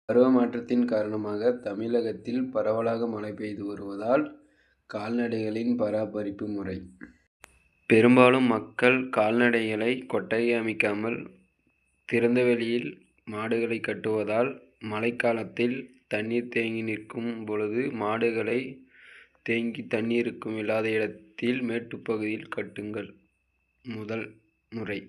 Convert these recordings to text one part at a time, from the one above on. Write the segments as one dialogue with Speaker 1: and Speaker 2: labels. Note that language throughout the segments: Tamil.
Speaker 1: பருவ மாற்றத்தின் காரணமாக தமிழகத்தில் பரவலாக மழை பெய்து வருவதால் கால்நடைகளின் பராமரிப்பு முறை. பெரும்பாலும் மக்கள் கால்நடைகளை கொட்டகை அமைக்காமல் திறந்த வெளியில் மாடுகளை கட்டுவதால் மழைக்காலத்தில் தண்ணீர் தேங்கி நிற்கும் பொழுது மாடுகளை தண்ணீர் இருக்கும் இல்லாத இடத்தில் மேட்டுப்பகுதியில் கட்டுங்கள். முதல் முறை,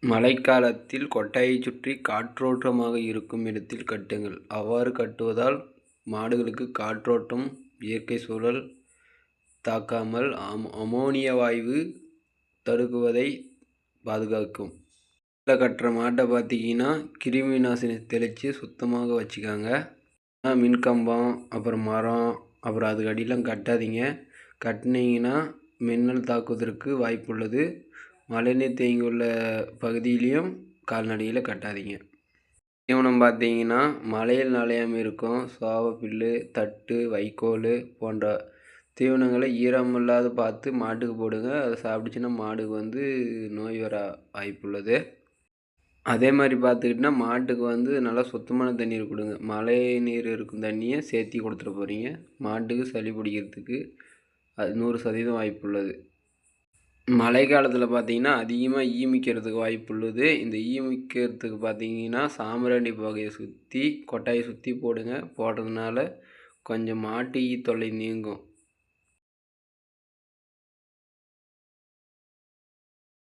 Speaker 1: மழைக்காலத்தில் கொட்டாயை சுற்றி காற்றோட்டமாக இருக்கும் இடத்தில் கட்டுங்கள். அவ்வாறு கட்டுவதால் மாடுகளுக்கு காற்றோட்டம் இயற்கை சூழல் தாக்காமல் அமோனியா வாயு தடுக்குவதை பாதுகாக்கும். கட்டுற மாட்டை பார்த்தீங்கன்னா கிருமி நாசினி தெளித்து சுத்தமாக வச்சுக்காங்க. மின்கம்பம் அப்புறம் மரம் அப்புறம் அதுக்கு அடியெலாம் கட்டாதீங்க. கட்டினீங்கன்னா மின்னல் தாக்குவதற்கு வாய்ப்பு உள்ளது. மழைநீர் தேங்கி உள்ள பகுதியிலையும் கால்நடைகளை கட்டாதீங்க. தீவனம் பார்த்தீங்கன்னா மழையில் நனையாமல் இருக்கும் சோளப்புல்லு, தட்டு, வைக்கோல் போன்ற தீவனங்களை ஈரமில்லாத பார்த்து மாட்டுக்கு போடுங்க. அதை சாப்பிட்டுச்சுன்னா மாடுக்கு நோய் வர வாய்ப்புள்ளது. அதே மாதிரி பார்த்துக்கிட்டிங்கன்னா மாட்டுக்கு நல்லா சுத்தமான தண்ணீர் கொடுங்க. மழை நீர் இருக்கும் தண்ணியை சேர்த்தி கொடுத்துட போகிறீங்க. மாட்டுக்கு சளி பிடிக்கிறதுக்கு அது 100% வாய்ப்புள்ளது. மழை காலத்தில் பார்த்தீங்கன்னா அதிகமாக ஈமிக்கிறதுக்கு வாய்ப்பு உள்ளது. இந்த ஈமிக்கிறதுக்கு பார்த்தீங்கன்னா சாம்பிராணி புகையை கொட்டாயை சுற்றி போடுங்க. போடுறதுனால கொஞ்சம் மாட்டு ஈ தொல்லை நீங்கும்.